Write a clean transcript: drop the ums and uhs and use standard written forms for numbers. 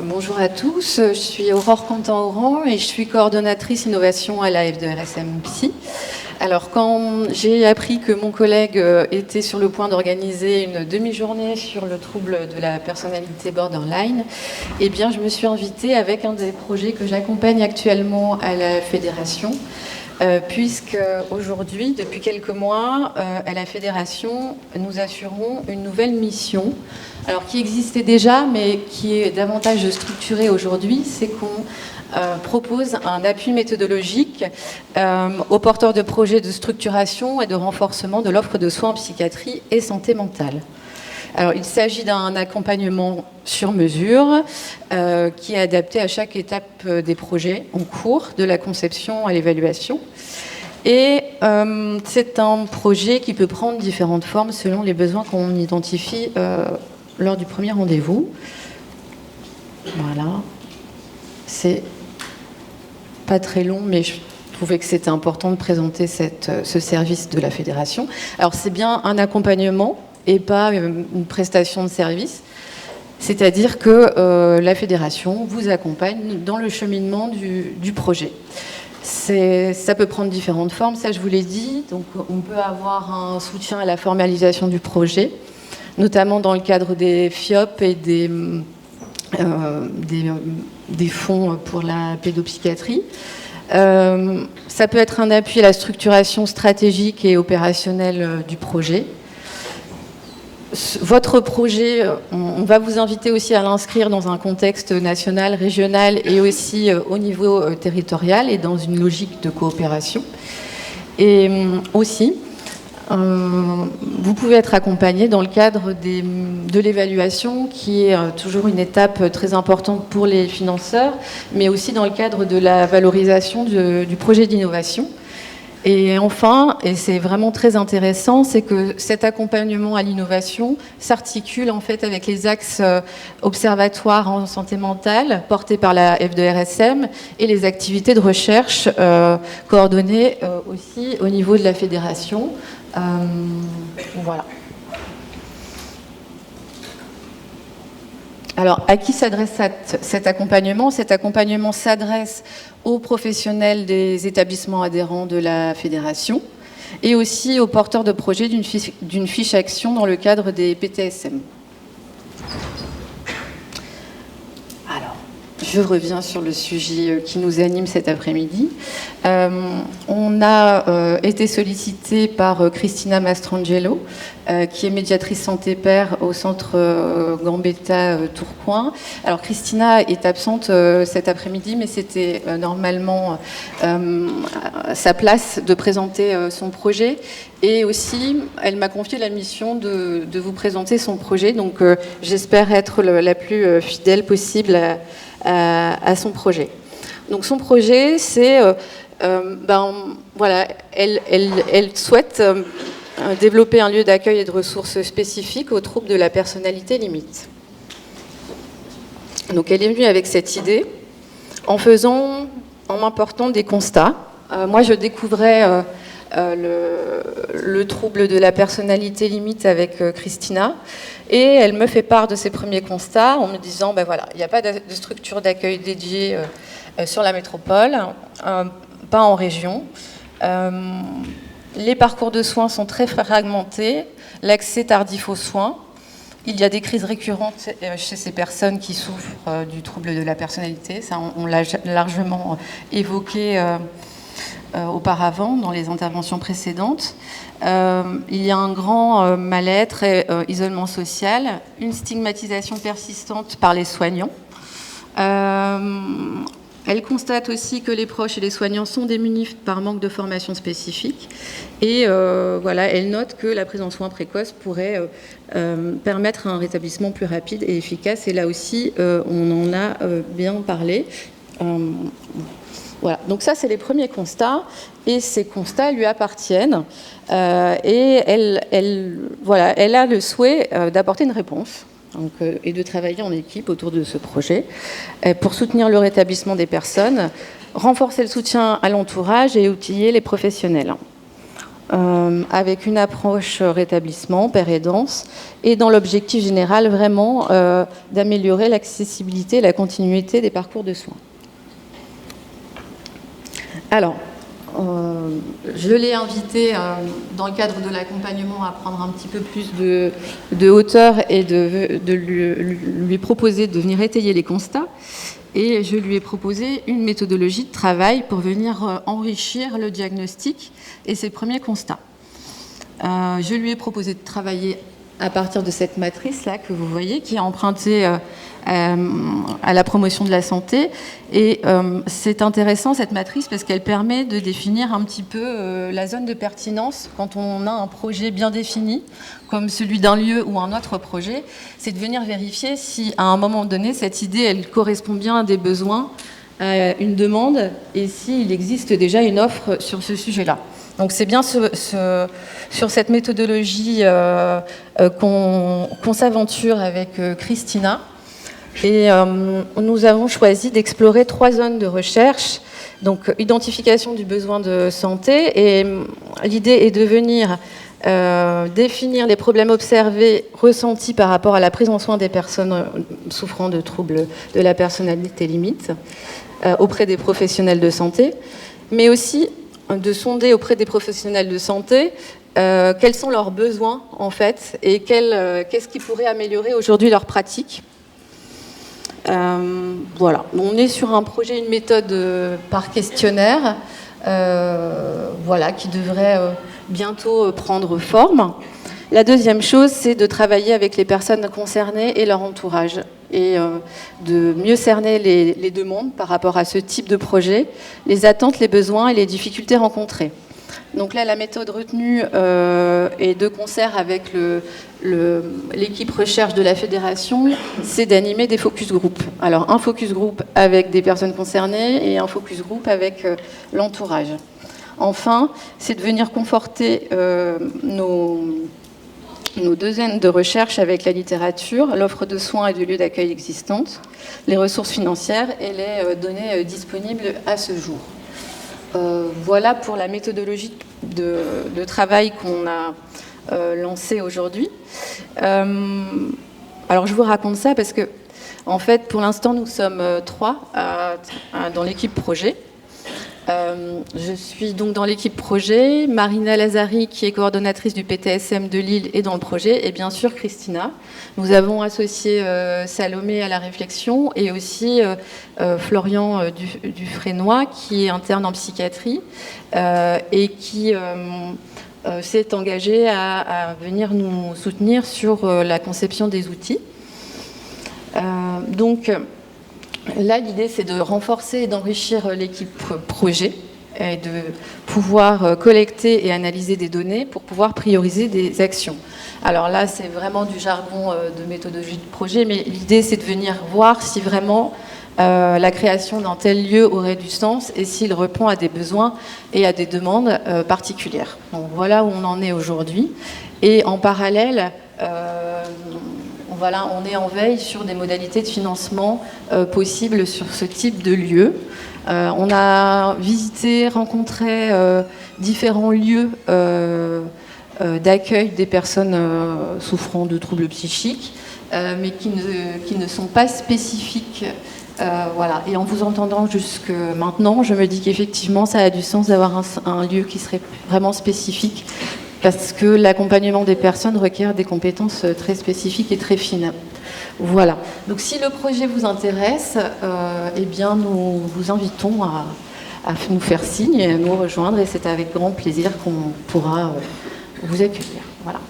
Bonjour à tous, je suis Aurore Quentin-Oran et je suis coordonnatrice innovation à la F2RSM Psy. Alors quand j'ai appris que mon collègue était sur le point d'organiser une demi-journée sur le trouble de la personnalité borderline, eh bien je me suis invitée avec un des projets que j'accompagne actuellement à la Fédération, puisque aujourd'hui, depuis quelques mois, à la Fédération, nous assurons une nouvelle mission, alors qui existait déjà, mais qui est davantage structurée aujourd'hui, c'est qu'on propose un appui méthodologique aux porteurs de projets de structuration et de renforcement de l'offre de soins en psychiatrie et santé mentale. Alors, il s'agit d'un accompagnement sur mesure qui est adapté à chaque étape des projets en cours, de la conception à l'évaluation. Et c'est un projet qui peut prendre différentes formes selon les besoins qu'on identifie lors du premier rendez-vous. Voilà. C'est pas très long, mais je trouvais que c'était important de présenter ce service de la Fédération. Alors, c'est bien un accompagnement et pas une prestation de service. C'est-à-dire que la Fédération vous accompagne dans le cheminement du projet. Ça peut prendre différentes formes, ça je vous l'ai dit. Donc on peut avoir un soutien à la formalisation du projet, notamment dans le cadre des FIOP et des fonds pour la pédopsychiatrie. Ça peut être un appui à la structuration stratégique et opérationnelle du projet. Votre projet, on va vous inviter aussi à l'inscrire dans un contexte national, régional et aussi au niveau territorial et dans une logique de coopération. Et aussi, vous pouvez être accompagné dans le cadre de l'évaluation, qui est toujours une étape très importante pour les financeurs, mais aussi dans le cadre de la valorisation du projet d'innovation. Et enfin, et c'est vraiment très intéressant, c'est que cet accompagnement à l'innovation s'articule en fait avec les axes observatoires en santé mentale portés par la F2RSM et les activités de recherche coordonnées aussi au niveau de la fédération. Voilà. Alors, à qui s'adresse cet accompagnement ? Cet accompagnement s'adresse aux professionnels des établissements adhérents de la Fédération et aussi aux porteurs de projets d'une fiche action dans le cadre des PTSM. Alors, je reviens sur le sujet qui nous anime cet après-midi. On a été sollicité par Christina Mastrangelo, qui est médiatrice santé-père au centre Gambetta Tourcoing. Alors Christina est absente cet après-midi, mais c'était normalement sa place de présenter son projet. Et aussi, elle m'a confié la mission de vous présenter son projet. Donc j'espère être la plus fidèle possible à son projet. Donc son projet, c'est... voilà, elle souhaite... développer un lieu d'accueil et de ressources spécifiques aux troubles de la personnalité limite. Donc elle est venue avec cette idée en m'apportant des constats. Moi je découvrais le trouble de la personnalité limite avec Christina et elle me fait part de ses premiers constats en me disant voilà, il n'y a pas de structure d'accueil dédiée sur la métropole, pas en région. Les parcours de soins sont très fragmentés, l'accès tardif aux soins. Il y a des crises récurrentes chez ces personnes qui souffrent du trouble de la personnalité. Ça, on l'a largement évoqué auparavant dans les interventions précédentes. Il y a un grand mal-être et isolement social, une stigmatisation persistante par les soignants. Elle constate aussi que les proches et les soignants sont démunis par manque de formation spécifique. Et voilà, elle note que la prise en soins précoce pourrait permettre un rétablissement plus rapide et efficace. Et là aussi, on en a bien parlé. Voilà, donc ça, c'est les premiers constats. Et ces constats lui appartiennent. Et elle a le souhait d'apporter une réponse. Donc, et de travailler en équipe autour de ce projet pour soutenir le rétablissement des personnes, renforcer le soutien à l'entourage et outiller les professionnels. avec une approche rétablissement, père aidance, et dans l'objectif général vraiment d'améliorer l'accessibilité et la continuité des parcours de soins. Alors, je l'ai invité dans le cadre de l'accompagnement à prendre un petit peu plus de hauteur et de lui proposer de venir étayer les constats. Et je lui ai proposé une méthodologie de travail pour venir enrichir le diagnostic et ses premiers constats. Je lui ai proposé de travailler à partir de cette matrice-là que vous voyez, qui est empruntée à la promotion de la santé. Et c'est intéressant, cette matrice, parce qu'elle permet de définir un petit peu la zone de pertinence quand on a un projet bien défini, comme celui d'un lieu ou un autre projet. C'est de venir vérifier si, à un moment donné, cette idée, elle correspond bien à des besoins, à une demande, et s'il existe déjà une offre sur ce sujet-là. Donc c'est bien sur cette méthodologie qu'on s'aventure avec Christina. Et nous avons choisi d'explorer 3 zones de recherche. Donc identification du besoin de santé. Et l'idée est de venir définir les problèmes observés, ressentis par rapport à la prise en soin des personnes souffrant de troubles de la personnalité limite auprès des professionnels de santé, mais aussi de sonder auprès des professionnels de santé quels sont leurs besoins en fait et qu'est-ce qui pourrait améliorer aujourd'hui leur pratique. Voilà, on est sur un projet, une méthode par questionnaire, voilà, qui devrait bientôt prendre forme. La deuxième chose, c'est de travailler avec les personnes concernées et leur entourage et de mieux cerner les demandes par rapport à ce type de projet, les attentes, les besoins et les difficultés rencontrées. Donc là, la méthode retenue est de concert avec l'équipe recherche de la fédération, c'est d'animer des focus group. Alors un focus group avec des personnes concernées et un focus group avec l'entourage. Enfin, c'est de venir conforter nos 2 zones de recherche avec la littérature, l'offre de soins et de lieux d'accueil existantes, les ressources financières et les données disponibles à ce jour. Voilà pour la méthodologie de travail qu'on a lancée aujourd'hui. Alors je vous raconte ça parce que, en fait, pour l'instant, nous sommes 3 dans l'équipe projet. Je suis donc dans l'équipe projet, Marina Lazari qui est coordonnatrice du PTSM de Lille est dans le projet et bien sûr Christina. Nous avons associé Salomé à la réflexion et aussi Florian Dufresnoy qui est interne en psychiatrie et qui s'est engagé à venir nous soutenir sur la conception des outils. Donc là, l'idée, c'est de renforcer et d'enrichir l'équipe projet et de pouvoir collecter et analyser des données pour pouvoir prioriser des actions. Alors là, c'est vraiment du jargon de méthodologie de projet, mais l'idée, c'est de venir voir si vraiment la création d'un tel lieu aurait du sens et s'il répond à des besoins et à des demandes particulières. Donc voilà où on en est aujourd'hui. Et en parallèle, voilà, on est en veille sur des modalités de financement possibles sur ce type de lieu. On a visité, rencontré différents lieux d'accueil des personnes souffrant de troubles psychiques, mais qui ne sont pas spécifiques. Voilà. Et en vous entendant jusque maintenant, je me dis qu'effectivement, ça a du sens d'avoir un lieu qui serait vraiment spécifique parce que l'accompagnement des personnes requiert des compétences très spécifiques et très fines. Voilà. Donc si le projet vous intéresse, eh bien nous vous invitons à nous faire signe et à nous rejoindre et c'est avec grand plaisir qu'on pourra vous accueillir. Voilà.